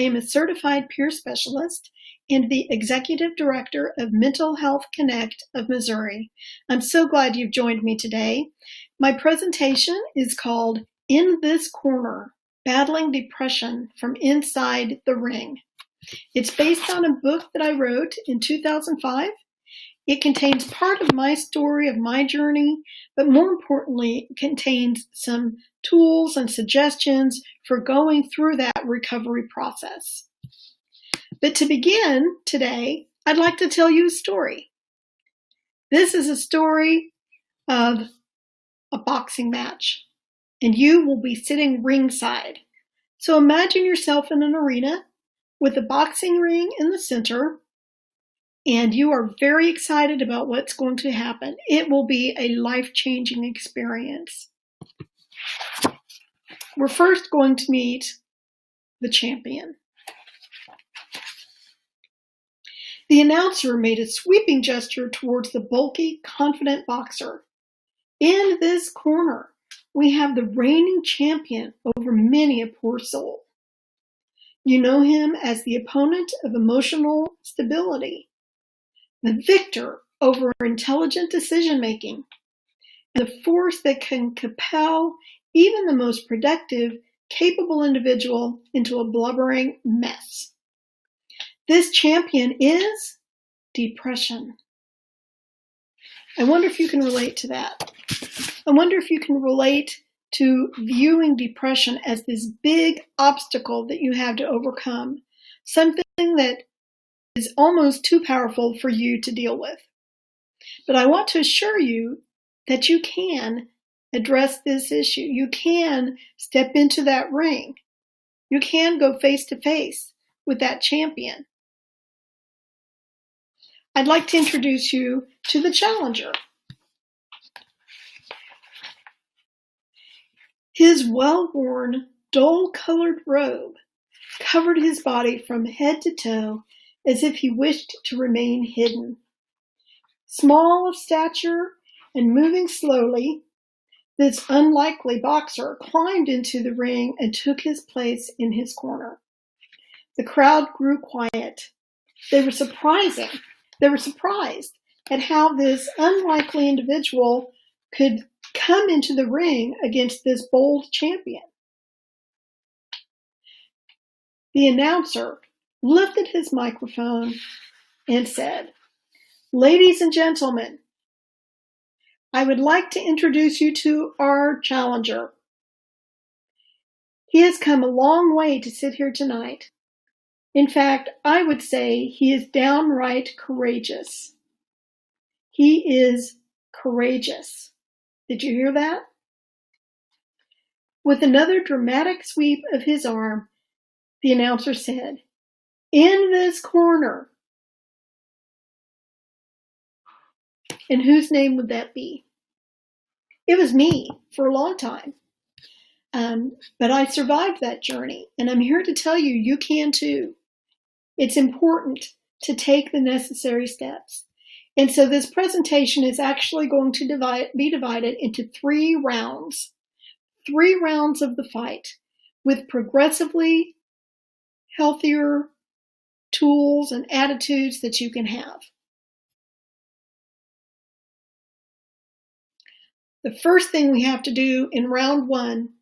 am a certified peer specialist and the executive director of Mental Health Connect of Missouri. I'm so glad you've joined me today. My presentation is called In This Corner, Battling Depression from Inside the Ring. It's based on a book that I wrote in 2005. It contains part of my story of my journey, but more importantly, it contains some tools and suggestions for going through that recovery process. But to begin today, I'd like to tell you a story. This is a story of a boxing match, and you will be sitting ringside. So imagine yourself in an arena with a boxing ring in the center, and you are very excited about what's going to happen. It will be a life-changing experience. We're first going to meet the champion. The announcer made a sweeping gesture towards the bulky, confident boxer. In this corner, we have the reigning champion over many a poor soul. You know him as the opponent of emotional stability, the victor over intelligent decision-making, and the force that can compel even the most productive, capable individual into a blubbering mess. This champion is depression. I wonder if you can relate to that. I wonder if you can relate to viewing depression as this big obstacle that you have to overcome, something that is almost too powerful for you to deal with. But I want to assure you that you can address this issue. You can step into that ring. You can go face to face with that champion. I'd like to introduce you to the challenger. His well-worn, dull-colored robe covered his body from head to toe as if he wished to remain hidden. Small of stature and moving slowly, this unlikely boxer climbed into the ring and took his place in his corner. The crowd grew quiet. They were surprised at how this unlikely individual could come into the ring against this bold champion. The announcer lifted his microphone and said, "Ladies and gentlemen, I would like to introduce you to our challenger. He has come a long way to sit here tonight. In fact, I would say he is downright courageous. He is courageous." Did you hear that? With another dramatic sweep of his arm, the announcer said, "In this corner." And whose name would that be? It was me for a long time. But I survived that journey, and I'm here to tell you, you can too. It's important to take the necessary steps. And so this presentation is actually going to be divided into 3 rounds. 3 rounds of the fight with progressively healthier tools and attitudes that you can have. The first thing we have to do in round 1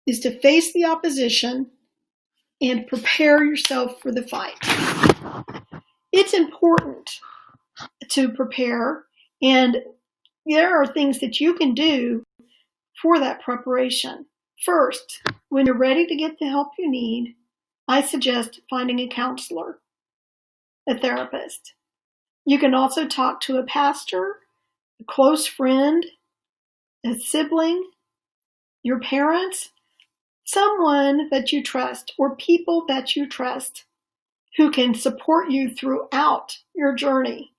is to face the opposition and prepare yourself for the fight. It's important to prepare, and there are things that you can do for that preparation. First, when you're ready to get the help you need, I suggest finding a counselor, a therapist. You can also talk to a pastor, a close friend, a sibling, your parents, someone that you trust, or people that you trust who can support you throughout your journey.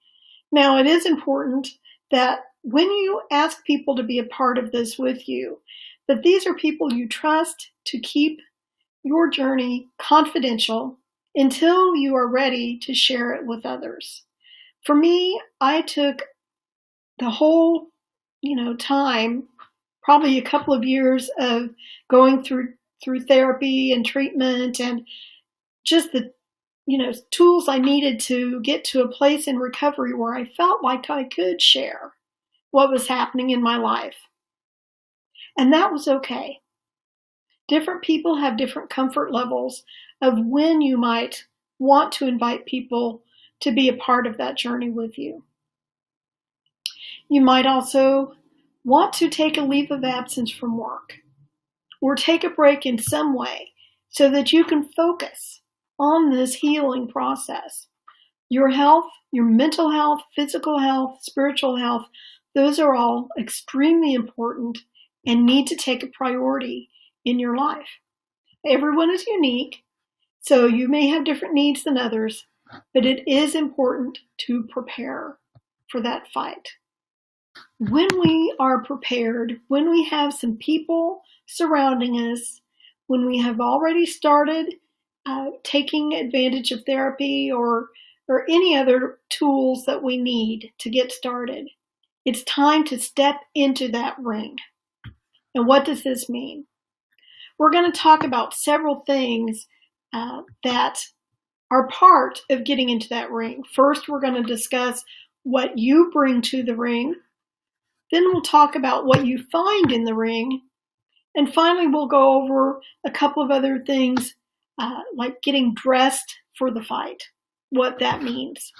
Now, it is important that when you ask people to be a part of this with you, that these are people you trust to keep your journey confidential until you are ready to share it with others. For me, I took the whole, time, probably a couple of years of going through therapy and treatment and just the tools I needed to get to a place in recovery where I felt like I could share what was happening in my life. And that was okay. Different people have different comfort levels of when you might want to invite people to be a part of that journey with you. You might also want to take a leave of absence from work or take a break in some way so that you can focus on this healing process. Your health, your mental health, physical health, spiritual health, those are all extremely important and need to take a priority in your life. Everyone is unique, so you may have different needs than others, but it is important to prepare for that fight. When we are prepared, when we have some people surrounding us, when we have already started taking advantage of therapy or any other tools that we need to get started, it's time to step into that ring. And what does this mean? We're going to talk about several things that are part of getting into that ring. First, we're going to discuss what you bring to the ring. Then we'll talk about what you find in the ring. And finally, we'll go over a couple of other things like getting dressed for the fight, what that means.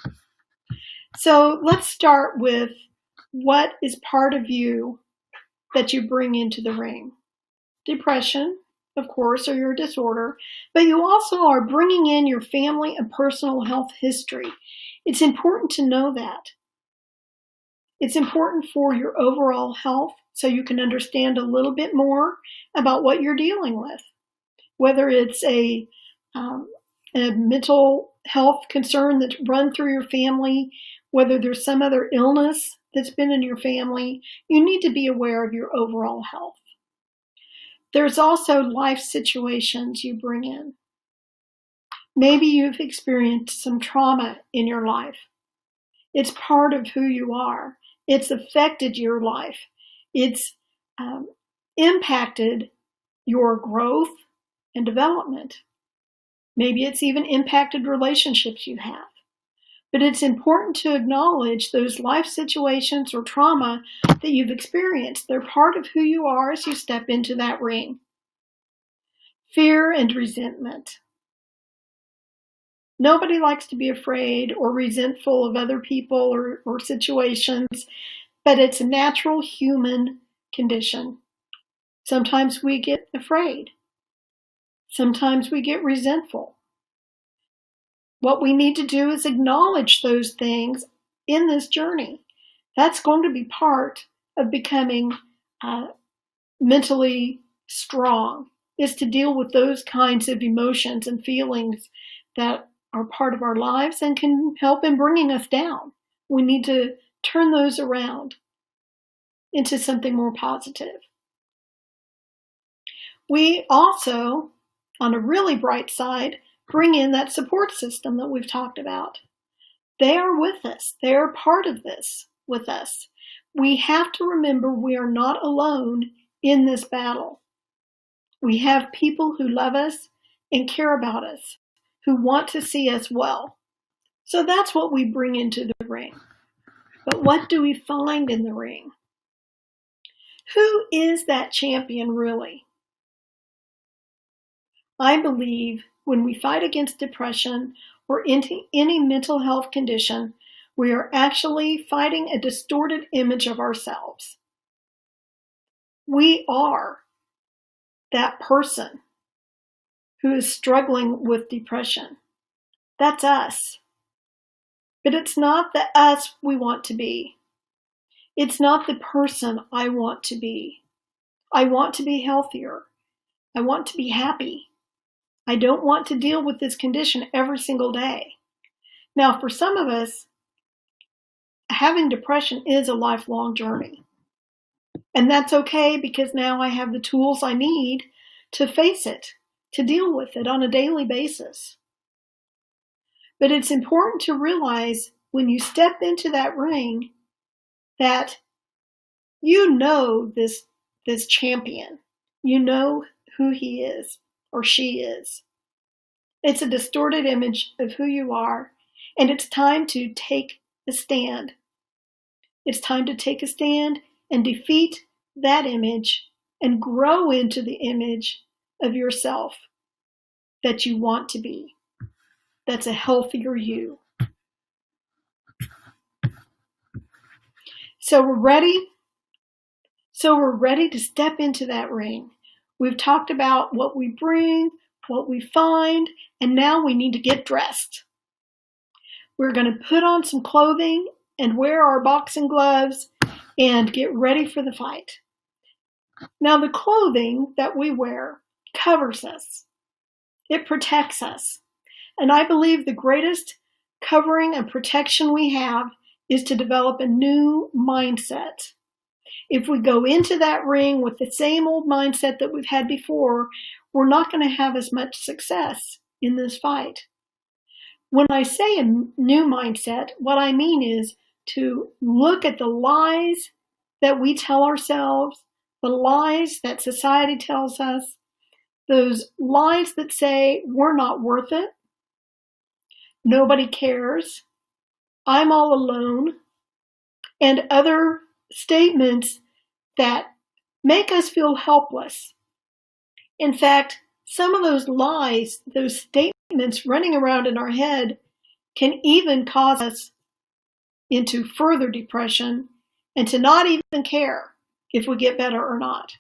So let's start with what is part of you that you bring into the ring. Depression, of course, or your disorder, but you also are bringing in your family and personal health history. It's important to know that. It's important for your overall health so you can understand a little bit more about what you're dealing with, whether it's a mental health concern that's run through your family, whether there's some other illness that's been in your family. You need to be aware of your overall health. There's also life situations you bring in. Maybe you've experienced some trauma in your life. It's part of who you are. It's affected your life. It's impacted your growth and development. Maybe it's even impacted relationships you have. But it's important to acknowledge those life situations or trauma that you've experienced. They're part of who you are as you step into that ring. Fear and resentment. Nobody likes to be afraid or resentful of other people or situations, but it's a natural human condition. Sometimes we get afraid. Sometimes we get resentful. What we need to do is acknowledge those things in this journey. That's going to be part of becoming mentally strong, is to deal with those kinds of emotions and feelings that are part of our lives and can help in bringing us down. We need to turn those around into something more positive. We also, on a really bright side, bring in that support system that we've talked about. They are with us. They are part of this with us. We have to remember we are not alone in this battle. We have people who love us and care about us, who want to see us well. So that's what we bring into the ring. But what do we find in the ring? Who is that champion really? I believe when we fight against depression or any mental health condition, we are actually fighting a distorted image of ourselves. We are that person who is struggling with depression. That's us. But it's not the us we want to be. It's not the person I want to be. I want to be healthier. I want to be happy. I don't want to deal with this condition every single day. Now, for some of us, having depression is a lifelong journey. And that's okay because now I have the tools I need to face it, to deal with it on a daily basis. But it's important to realize when you step into that ring that you know this champion. You know who he is or she is. It's a distorted image of who you are, and it's time to take a stand. It's time to take a stand and defeat that image and grow into the image of yourself that you want to be. That's a healthier you. So we're ready. We're ready to step into that ring. We've talked about what we bring, what we find, and now we need to get dressed. We're going to put on some clothing and wear our boxing gloves and get ready for the fight. Now, the clothing that we wear covers us. It protects us. And I believe the greatest covering and protection we have is to develop a new mindset. If we go into that ring with the same old mindset that we've had before, we're not going to have as much success in this fight. When I say a new mindset, what I mean is to look at the lies that we tell ourselves, the lies that society tells us, those lies that say we're not worth it, nobody cares, I'm all alone, and other statements that make us feel helpless. In fact, some of those lies, those statements running around in our head can even cause us into further depression and to not even care if we get better or not.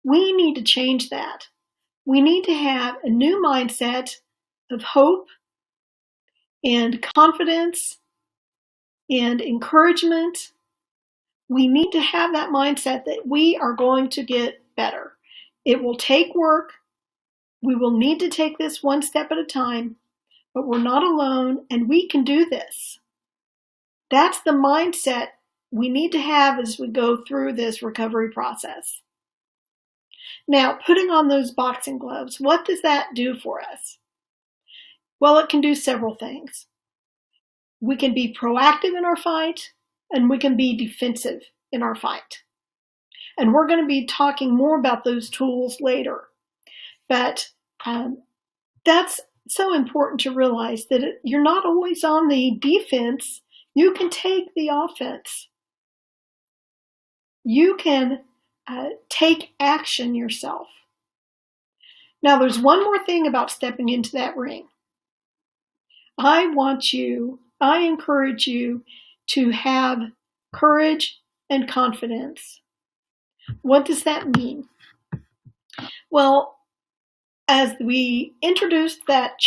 We need to change that. We need to have a new mindset of hope and confidence and encouragement. We need to have that mindset that we are going to get better. It will take work. We will need to take this one step at a time, but we're not alone and we can do this. That's the mindset we need to have as we go through this recovery process. Now, putting on those boxing gloves, what does that do for us? Well, it can do several things. We can be proactive in our fight, and we can be defensive in our fight. And we're going to be talking more about those tools later. But that's so important to realize that you're not always on the defense. You can take the offense. You can take action yourself. Now, there's one more thing about stepping into that ring. I encourage you to have courage and confidence. What does that mean? Well, as we introduced that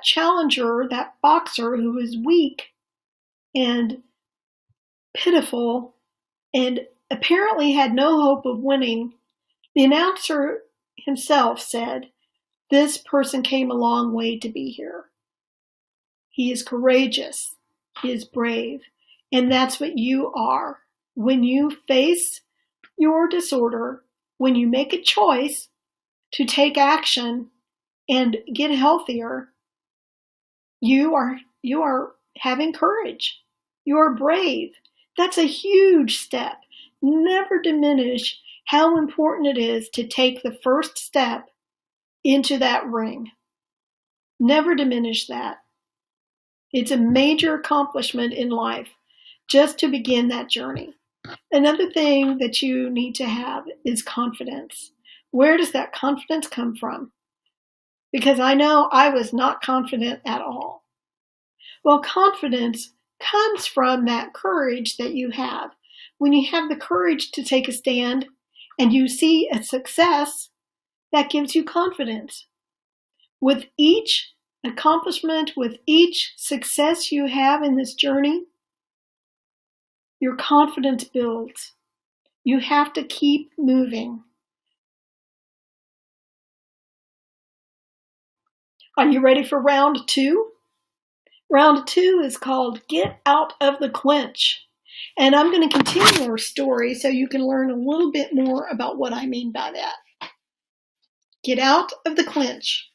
challenger, that boxer who was weak and pitiful and apparently had no hope of winning, the announcer himself said, "This person came a long way to be here. He is courageous. He is brave." And that's what you are. When you face your disorder, when you make a choice to take action and get healthier, you are having courage. You are brave. That's a huge step. Never diminish how important it is to take the first step into that ring. Never diminish that. It's a major accomplishment in life just to begin that journey. Another thing that you need to have is confidence. Where does that confidence come from? Because I know I was not confident at all. Well, confidence comes from that courage that you have. When you have the courage to take a stand and you see a success, that gives you confidence. With each accomplishment, with each success you have in this journey, your confidence builds. You have to keep moving. Are you ready for round 2? Round 2 is called Get Out of the Clinch. And I'm going to continue our story so you can learn a little bit more about what I mean by that. Get out of the clinch.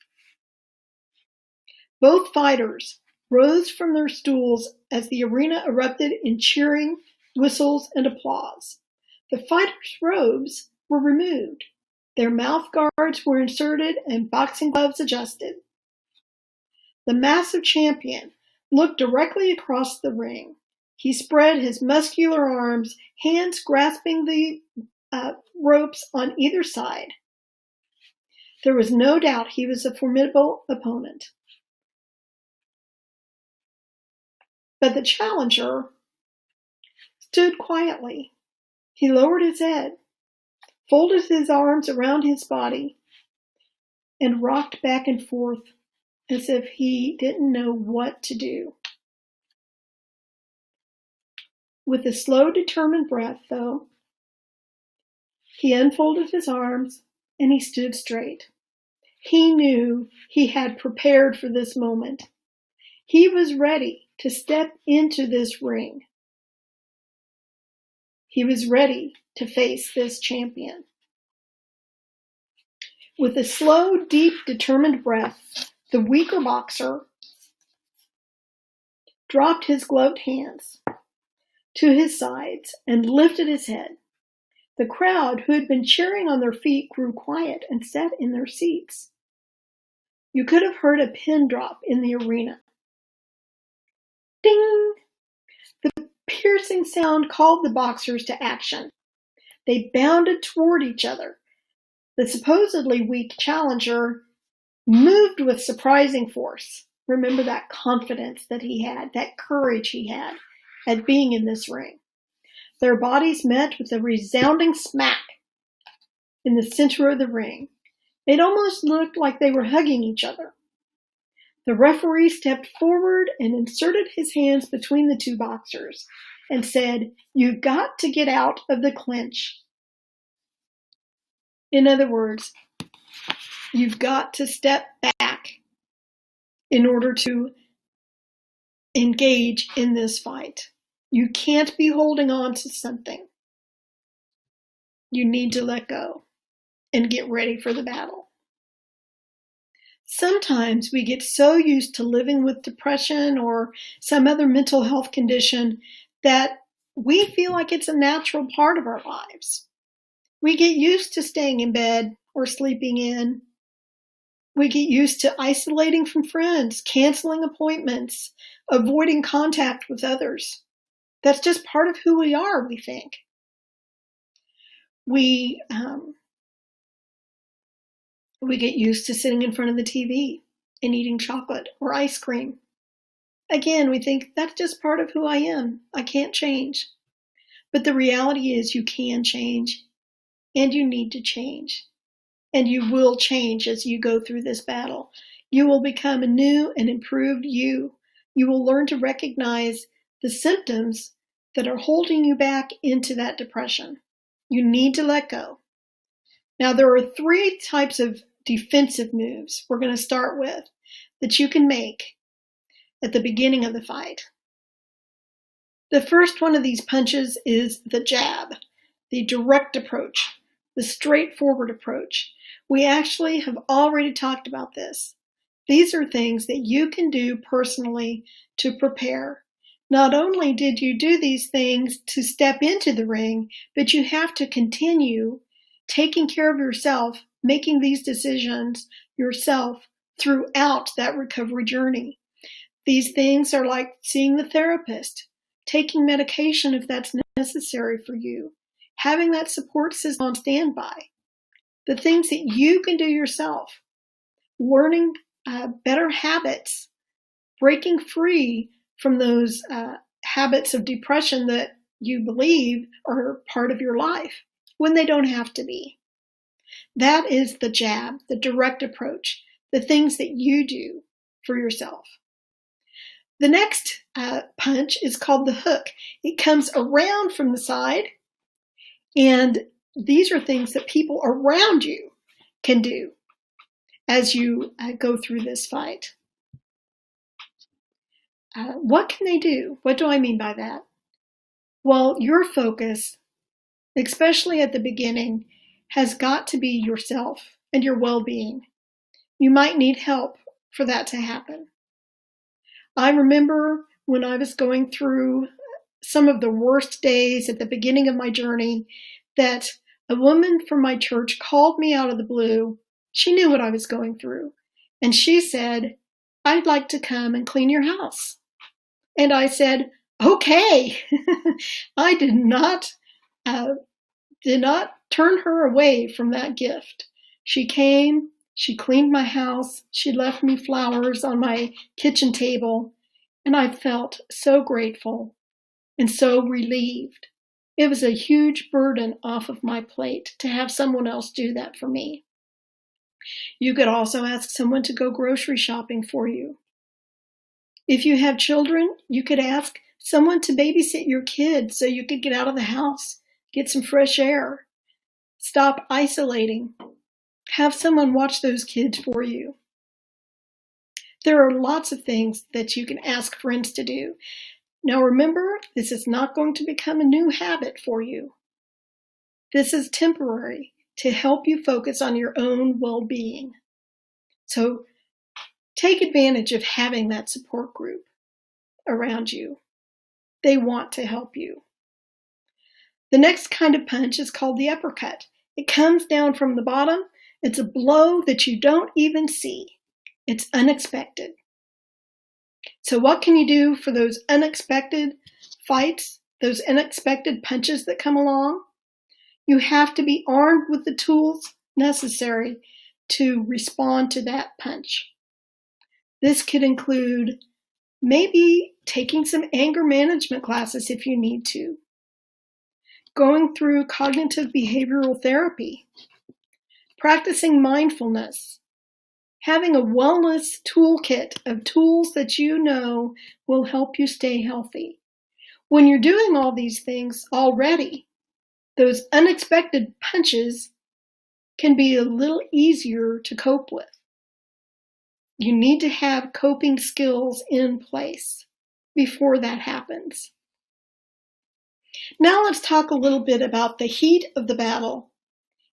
Both fighters rose from their stools as the arena erupted in cheering, whistles, and applause. The fighters' robes were removed. Their mouth guards were inserted and boxing gloves adjusted. The massive champion looked directly across the ring. He spread his muscular arms, hands grasping the ropes on either side. There was no doubt he was a formidable opponent. But the challenger stood quietly. He lowered his head, folded his arms around his body, and rocked back and forth as if he didn't know what to do. With a slow, determined breath, though, he unfolded his arms and he stood straight. He knew he had prepared for this moment. He was ready to step into this ring. He was ready to face this champion. With a slow, deep, determined breath, the weaker boxer dropped his gloved hands to his sides and lifted his head. The crowd, who had been cheering on their feet, grew quiet and sat in their seats. You could have heard a pin drop in the arena. Ding! The piercing sound called the boxers to action. They bounded toward each other. The supposedly weak challenger moved with surprising force. Remember that confidence that he had, that courage he had at being in this ring. Their bodies met with a resounding smack in the center of the ring. It almost looked like they were hugging each other. The referee stepped forward and inserted his hands between the two boxers and said, "You've got to get out of the clinch." In other words, you've got to step back in order to engage in this fight. You can't be holding on to something. You need to let go and get ready for the battle. Sometimes we get so used to living with depression or some other mental health condition that we feel like it's a natural part of our lives. We get used to staying in bed or sleeping in. We get used to isolating from friends, canceling appointments, avoiding contact with others. That's just part of who we are, we think. We get used to sitting in front of the TV and eating chocolate or ice cream. Again, we think that's just part of who I am. I can't change. But the reality is you can change, and you need to change. And you will change as you go through this battle. You will become a new and improved you. You will learn to recognize the symptoms that are holding you back into that depression. You need to let go. Now, there are 3 types of defensive moves we're going to start with that you can make at the beginning of the fight. The first one of these punches is the jab, the direct approach, the straightforward approach. We actually have already talked about this. These are things that you can do personally to prepare. Not only did you do these things to step into the ring, but you have to continue taking care of yourself, making these decisions yourself throughout that recovery journey. These things are like seeing the therapist, taking medication if that's necessary for you, having that support system on standby. The things that you can do yourself, learning better habits, breaking free from those habits of depression that you believe are part of your life when they don't have to be. That is the jab, the direct approach, the things that you do for yourself. The next punch is called the hook. It comes around from the side, and these are things that people around you can do as you go through this fight. What can they do? What do I mean by that? Well, your focus, especially at the beginning, has got to be yourself and your well-being. You might need help for that to happen. I remember when I was going through some of the worst days at the beginning of my journey that a woman from my church called me out of the blue. She knew what I was going through. And she said, I'd like to come and clean your house. And I said, okay. I did not turn her away from that gift. She came, she cleaned my house, she left me flowers on my kitchen table, and I felt so grateful and so relieved. It was a huge burden off of my plate to have someone else do that for me. You could also ask someone to go grocery shopping for you. If you have children, you could ask someone to babysit your kids so you could get out of the house, get some fresh air, stop isolating, have someone watch those kids for you. There are lots of things that you can ask friends to do. Now remember, this is not going to become a new habit for you. This is temporary to help you focus on your own well-being. So take advantage of having that support group around you. They want to help you. The next kind of punch is called the uppercut. It comes down from the bottom. It's a blow that you don't even see. It's unexpected. So what can you do for those unexpected fights, those unexpected punches that come along? You have to be armed with the tools necessary to respond to that punch. This could include maybe taking some anger management classes if you need to, going through cognitive behavioral therapy, practicing mindfulness, having a wellness toolkit of tools that you know will help you stay healthy. When you're doing all these things already, those unexpected punches can be a little easier to cope with. You need to have coping skills in place before that happens. Now let's talk a little bit about the heat of the battle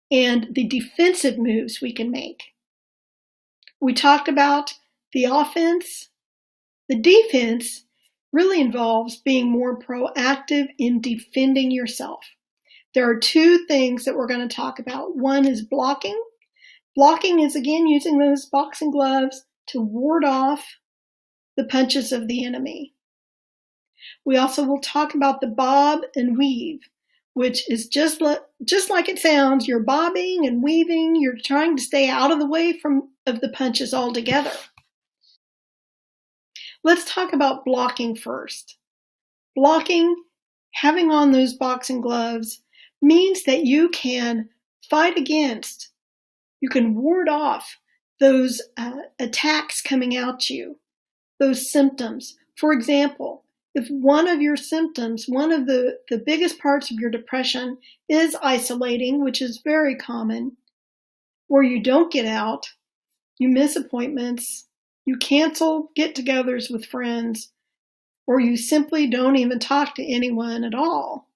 and the defensive moves we can make. We talked about the offense. The defense really involves being more proactive in defending yourself. There are two things that we're going to talk about. One is blocking. Blocking is, again, using those boxing gloves to ward off the punches of the enemy. We also will talk about the bob and weave, which is just like it sounds. You're bobbing and weaving. You're trying to stay out of the way of the punches altogether. Let's talk about blocking first. Blocking, having on those boxing gloves, means that you can fight against, you can ward off those attacks coming out to you, those symptoms. For example, if one of your symptoms, one of the biggest parts of your depression is isolating, which is very common, where you don't get out, you miss appointments, you cancel get-togethers with friends, or you simply don't even talk to anyone at all,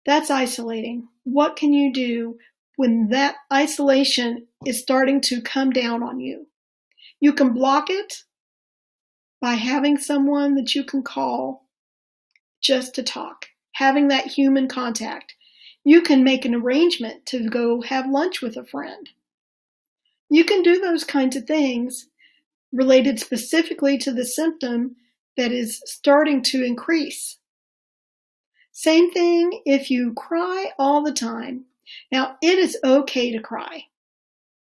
that's isolating. What can you do when that isolation is starting to come down on you? You can block it by having someone that you can call just to talk, having that human contact. You can make an arrangement to go have lunch with a friend. You can do those kinds of things related specifically to the symptom that is starting to increase. Same thing if you cry all the time. Now, it is okay to cry.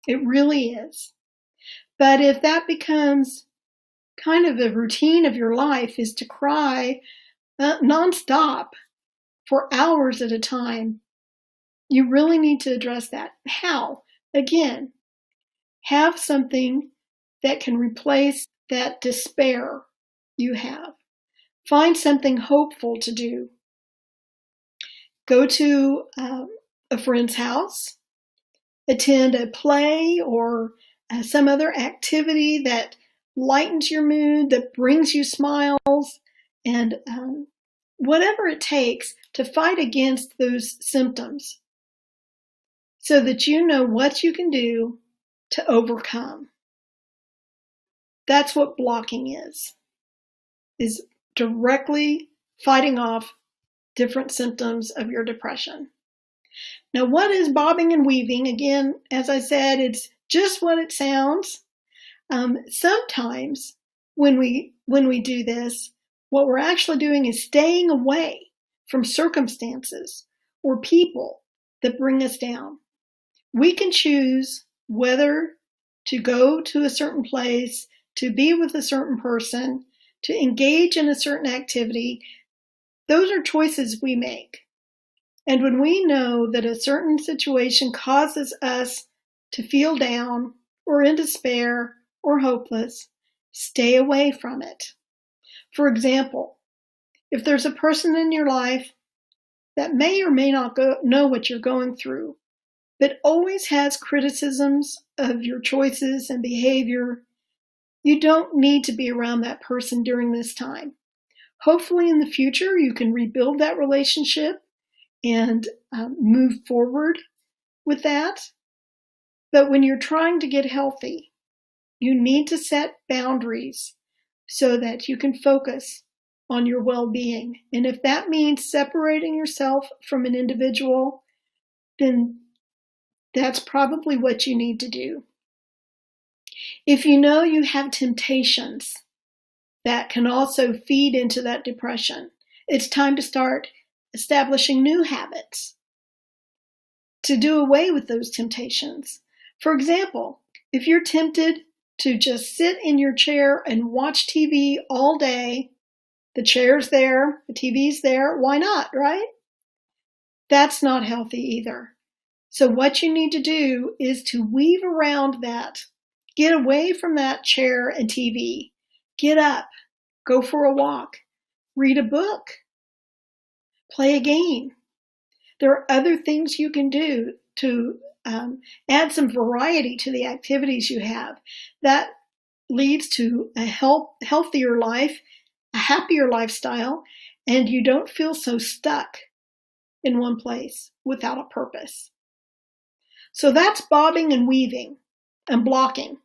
It really is. But if that becomes kind of a routine of your life, is to cry nonstop for hours at a time, you really need to address that. How? Again, have something that can replace that despair you have. Find something hopeful to do. Go to a friend's house, attend a play or some other activity that lightens your mood, that brings you smiles, and whatever it takes to fight against those symptoms so that you know what you can do to overcome. That's what blocking is directly fighting off different symptoms of your depression. Now, what is bobbing and weaving? Again, as I said, it's just what it sounds. Sometimes when we do this, what we're actually doing is staying away from circumstances or people that bring us down. We can choose whether to go to a certain place, to be with a certain person, to engage in a certain activity. Those are choices we make. And when we know that a certain situation causes us to feel down or in despair or hopeless, stay away from it. For example, if there's a person in your life that may or may not know what you're going through, but always has criticisms of your choices and behavior, you don't need to be around that person during this time. Hopefully in the future, you can rebuild that relationship and move forward with that. But when you're trying to get healthy, you need to set boundaries so that you can focus on your well-being. And if that means separating yourself from an individual, then that's probably what you need to do. If you know you have temptations that can also feed into that depression, it's time to start establishing new habits to do away with those temptations. For example, if you're tempted to just sit in your chair and watch TV all day, the chair's there, the TV's there, why not, right? That's not healthy either. So what you need to do is to weave around that. Get away from that chair and TV. Get up, go for a walk, read a book, play a game. There are other things you can do to add some variety to the activities you have. That leads to a healthier life, a happier lifestyle, and you don't feel so stuck in one place without a purpose. So that's bobbing and weaving and blocking.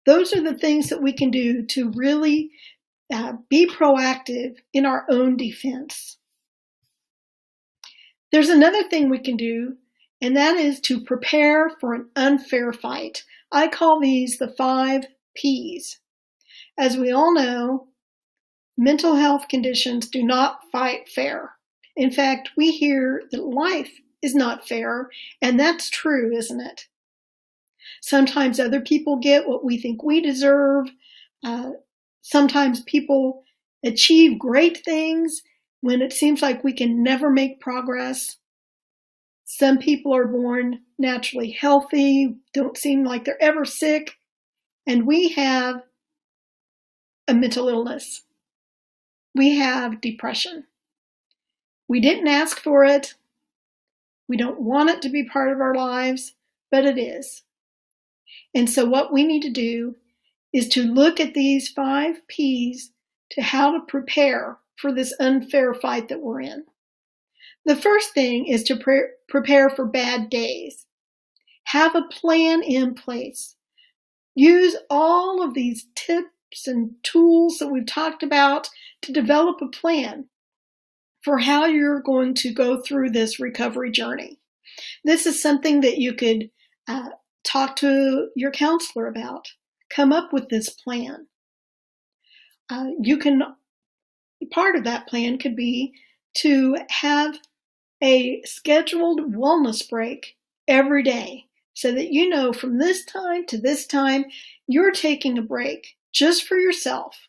Those are the things that we can do to really be proactive in our own defense. There's another thing we can do, and that is to prepare for an unfair fight. I call these the 5 Ps. As we all know, mental health conditions do not fight fair. In fact, we hear that life is not fair, and that's true, isn't it? Sometimes other people get what we think we deserve. Sometimes people achieve great things when it seems like we can never make progress. Some people are born naturally healthy, don't seem like they're ever sick, and we have a mental illness. We have depression. We didn't ask for it. We don't want it to be part of our lives, but it is. And so what we need to do is to look at these 5 Ps to how to prepare for this unfair fight that we're in. The first thing is to prepare for bad days. Have a plan in place. Use all of these tips and tools that we've talked about to develop a plan for how you're going to go through this recovery journey. This is something that you could talk to your counselor about. Come up with this plan. Part of that plan could be to have a scheduled wellness break every day so that you know from this time to this time, you're taking a break just for yourself.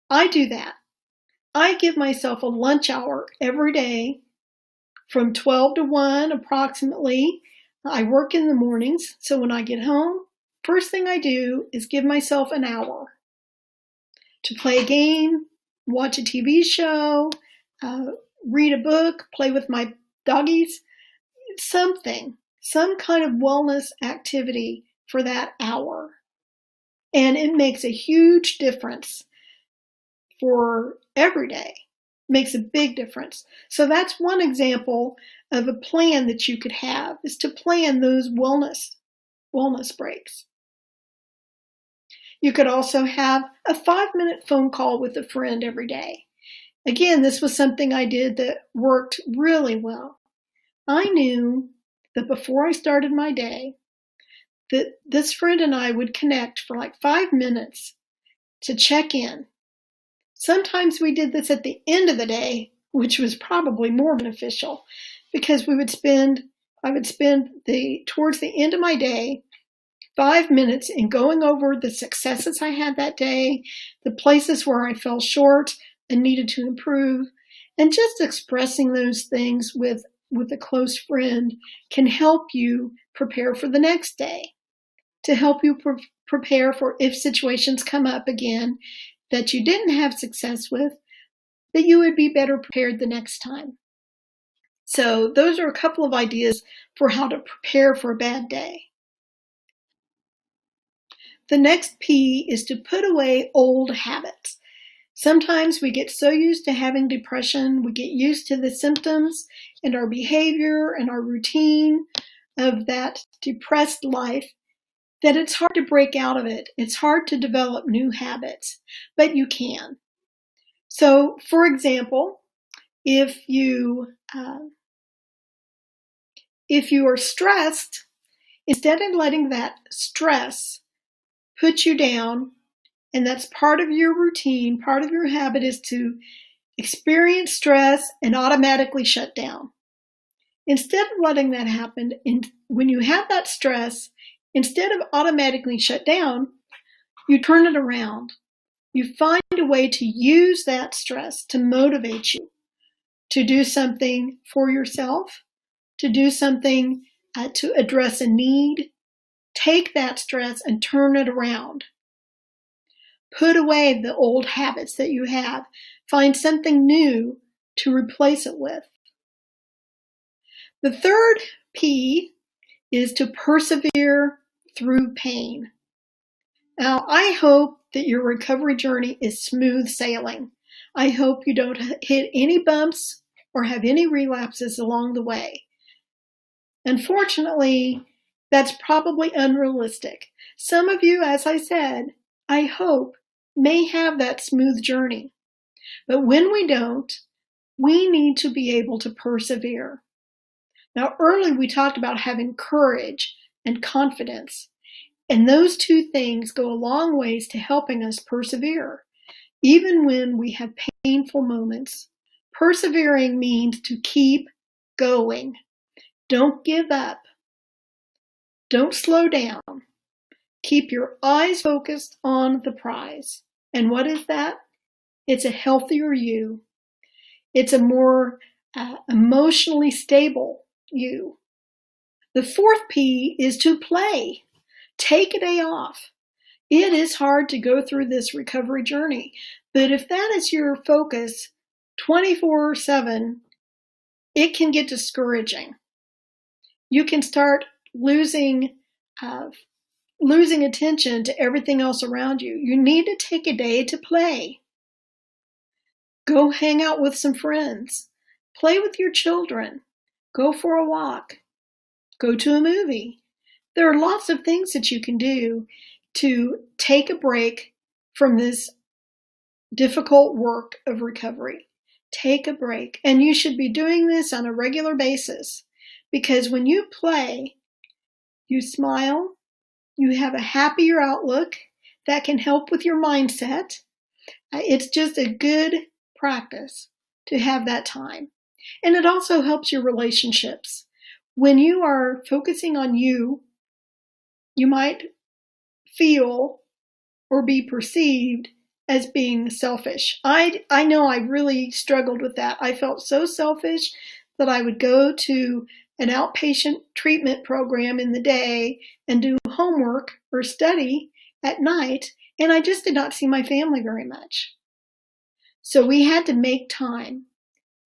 I do that. I give myself a lunch hour every day from 12 to 1 approximately. I work in the mornings, so when I get home, first thing I do is give myself an hour to play a game, watch a TV show, read a book, play with my doggies, some kind of wellness activity for that hour. And it makes a huge difference for every day. Makes a big difference. So that's one example of a plan that you could have, is to plan those wellness breaks. You could also have a 5-minute phone call with a friend every day. Again, this was something I did that worked really well. I knew that before I started my day, that this friend and I would connect for like 5 minutes to check in. Sometimes we did this at the end of the day, which was probably more beneficial because I would spend towards the end of my day 5 minutes in going over the successes I had that day, the places where I fell short and needed to improve, and just expressing those things with a close friend can help you prepare for the next day, to help you prepare for if situations come up again that you didn't have success with, that you would be better prepared the next time. So those are a couple of ideas for how to prepare for a bad day. The next P is to put away old habits. Sometimes we get so used to having depression, we get used to the symptoms and our behavior and our routine of that depressed life that it's hard to break out of it. It's hard to develop new habits, but you can. So, for example, if you are stressed, instead of letting that stress put you down, and that's part of your routine, part of your habit is to experience stress and automatically shut down. Instead of letting that happen, when you have that stress, instead of automatically shut down, you turn it around. You find a way to use that stress to motivate you to do something for yourself, to do something to address a need. Take that stress and turn it around. Put away the old habits that you have. Find something new to replace it with. The third P is to persevere through pain. Now, I hope that your recovery journey is smooth sailing. I hope you don't hit any bumps or have any relapses along the way. Unfortunately, that's probably unrealistic. Some of you, as I said, I hope, may have that smooth journey. But when we don't, we need to be able to persevere. Now, earlier we talked about having courage and confidence, and those two things go a long ways to helping us persevere. Even when we have painful moments, persevering means to keep going. Don't give up. Don't slow down. Keep your eyes focused on the prize. And what is that? It's a healthier you. It's a more emotionally stable you. The fourth P is to play. Take a day off. It is hard to go through this recovery journey, but if that is your focus 24/7, it can get discouraging. You can start losing attention to everything else around you. You need to take a day to play. Go hang out with some friends. Play with your children. Go for a walk. Go to a movie. There are lots of things that you can do to take a break from this difficult work of recovery. Take a break. And you should be doing this on a regular basis, because when you play, you smile, you have a happier outlook that can help with your mindset. It's just a good practice to have that time. And it also helps your relationships. When you are focusing on you, you might feel or be perceived as being selfish. I know I really struggled with that. I felt so selfish that I would go to an outpatient treatment program in the day and do homework or study at night, and I just did not see my family very much. So we had to make time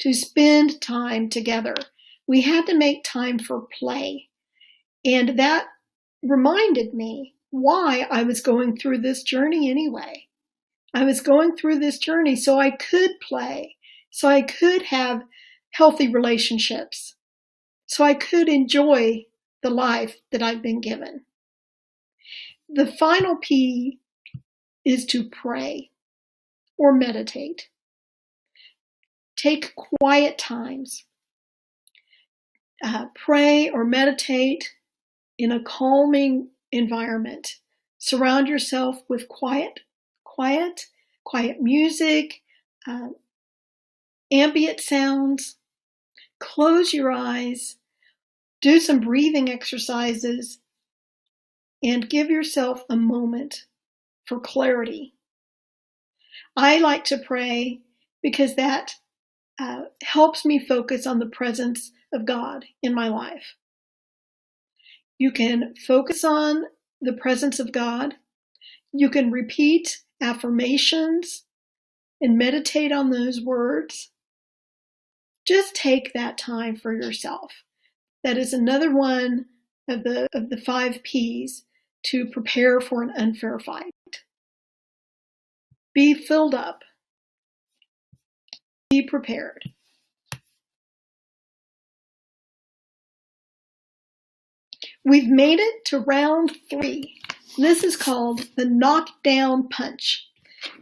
to spend time together. We had to make time for play. And that reminded me why I was going through this journey anyway. I was going through this journey so I could play, so I could have healthy relationships, so I could enjoy the life that I've been given. The final P is to pray or meditate. Take quiet times. Pray or meditate in a calming environment. Surround yourself with quiet quiet music, ambient sounds. Close your eyes, do some breathing exercises, and give yourself a moment for clarity. I like to pray because that helps me focus on the presence of God in my life. You can focus on the presence of God. You can repeat affirmations and meditate on those words. Just take that time for yourself. That is another one of the 5 P's to prepare for an unfair fight. Be filled up. Be prepared. We've made it to round 3. This is called the Knockdown Punch.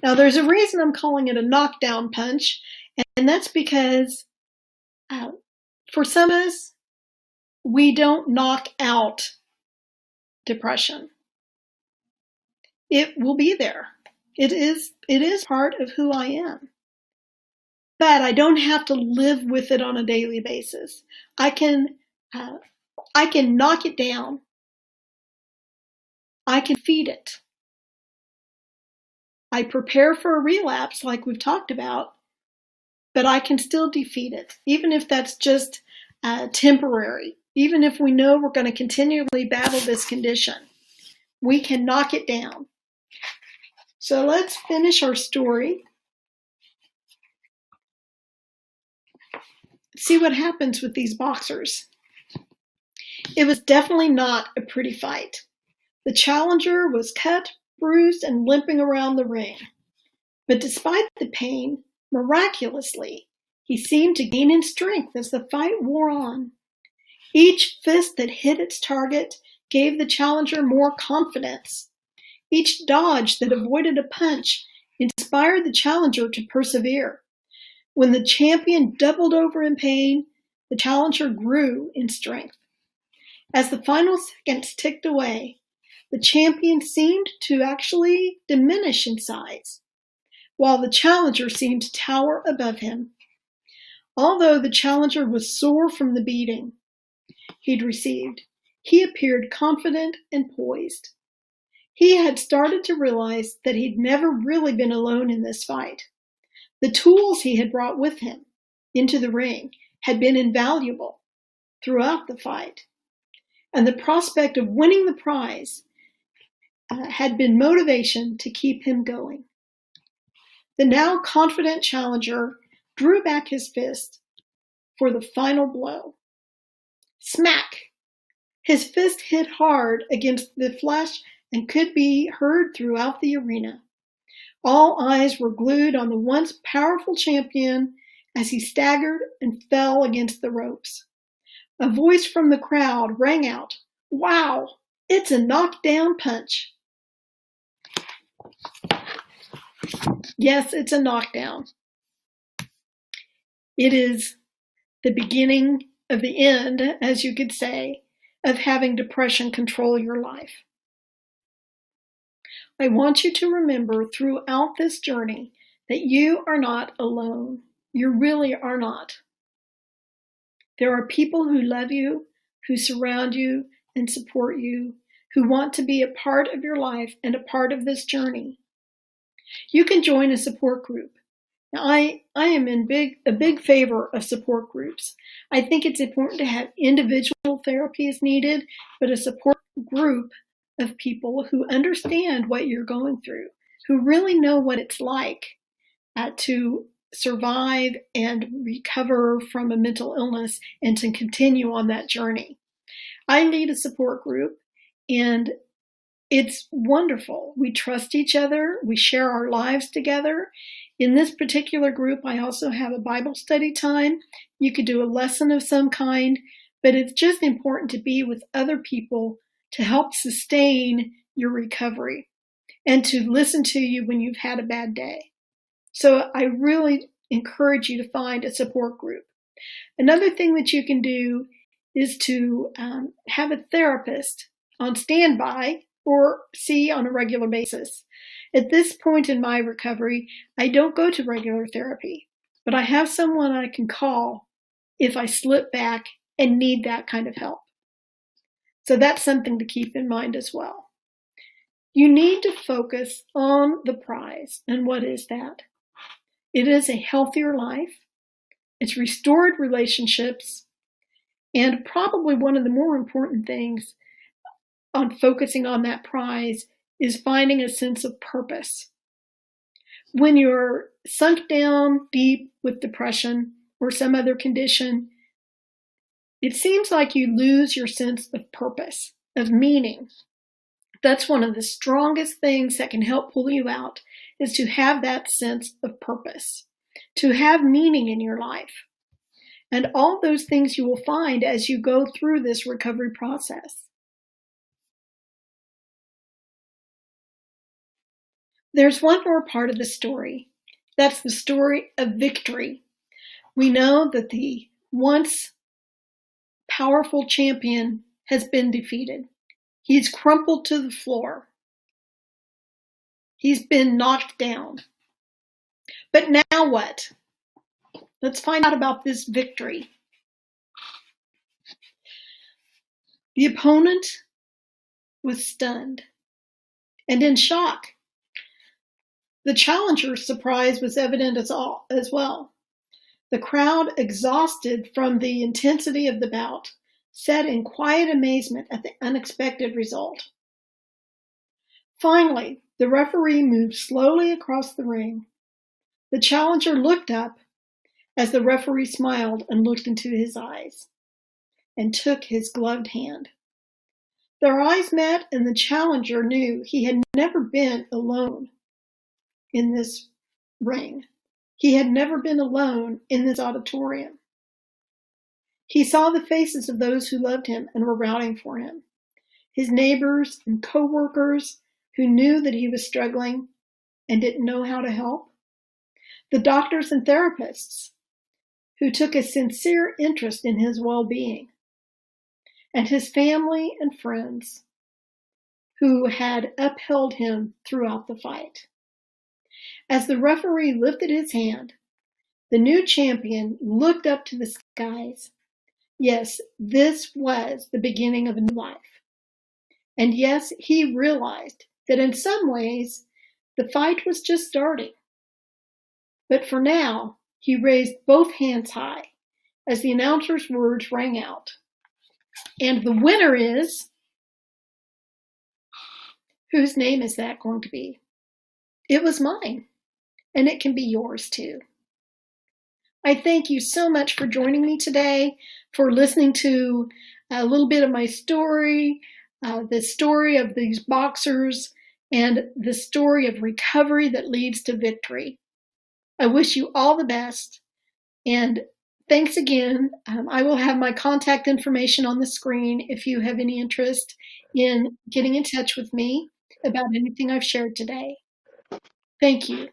Now, there's a reason I'm calling it a knockdown punch, and that's because for some of us, we don't knock out depression. It will be there. It is part of who I am. But I don't have to live with it on a daily basis. I can knock it down. I can feed it. I prepare for a relapse like we've talked about, but I can still defeat it, even if that's just temporary. Even if we know we're going to continually battle this condition, we can knock it down. So let's finish our story. See what happens with these boxers. It was definitely not a pretty fight. The challenger was cut, bruised, and limping around the ring. But despite the pain, miraculously, he seemed to gain in strength as the fight wore on. Each fist that hit its target gave the challenger more confidence. Each dodge that avoided a punch inspired the challenger to persevere. When the champion doubled over in pain, the challenger grew in strength. As the final seconds ticked away, the champion seemed to actually diminish in size, while the challenger seemed to tower above him. Although the challenger was sore from the beating he'd received, he appeared confident and poised. He had started to realize that he'd never really been alone in this fight. The tools he had brought with him into the ring had been invaluable throughout the fight, and the prospect of winning the prize had been motivation to keep him going. The now confident challenger drew back his fist for the final blow. Smack! His fist hit hard against the flesh and could be heard throughout the arena. All eyes were glued on the once powerful champion as he staggered and fell against the ropes. A voice from the crowd rang out, "Wow, it's a knockdown punch." Yes, it's a knockdown. It is the beginning of the end, as you could say, of having depression control your life. I want you to remember throughout this journey that you are not alone. You really are not. There are people who love you, who surround you and support you, who want to be a part of your life and a part of this journey. You can join a support group. Now, I am in a big favor of support groups. I think it's important to have individual therapy as needed, but a support group of people who understand what you're going through, who really know what it's like to survive and recover from a mental illness and to continue on that journey. I lead a support group, and it's wonderful. We trust each other. We share our lives together. In this particular group, I also have a Bible study time. You could do a lesson of some kind, but it's just important to be with other people to help sustain your recovery and to listen to you when you've had a bad day. So I really encourage you to find a support group. Another thing that you can do is to have a therapist on standby or see on a regular basis. At this point in my recovery, I don't go to regular therapy, but I have someone I can call if I slip back and need that kind of help. So that's something to keep in mind as well. You need to focus on the prize. And what is that? It is a healthier life. It's restored relationships. And probably one of the more important things on focusing on that prize is finding a sense of purpose. When you're sunk down deep with depression or some other condition, it seems like you lose your sense of purpose, of meaning. That's one of the strongest things that can help pull you out, is to have that sense of purpose, to have meaning in your life. And all those things you will find as you go through this recovery process. There's one more part of the story. That's the story of victory. We know that the once powerful champion has been defeated. He's crumpled to the floor. He's been knocked down. But now what? Let's find out about this victory. The opponent was stunned and in shock. The challenger's surprise was evident as well. The crowd, exhausted from the intensity of the bout, sat in quiet amazement at the unexpected result. Finally, the referee moved slowly across the ring. The challenger looked up as the referee smiled and looked into his eyes and took his gloved hand. Their eyes met, and the challenger knew he had never been alone in this ring. He had never been alone in this auditorium. He saw the faces of those who loved him and were rooting for him. His neighbors and co-workers who knew that he was struggling and didn't know how to help. The doctors and therapists who took a sincere interest in his well-being. And his family and friends who had upheld him throughout the fight. As the referee lifted his hand, the new champion looked up to the skies. Yes, this was the beginning of a new life. And yes, he realized that in some ways, the fight was just starting. But for now, he raised both hands high as the announcer's words rang out. And the winner is... Whose name is that going to be? It was mine, and it can be yours too. I thank you so much for joining me today, for listening to a little bit of my story, the story of these boxers, and the story of recovery that leads to victory. I wish you all the best, and thanks again. I will have my contact information on the screen if you have any interest in getting in touch with me about anything I've shared today. Thank you.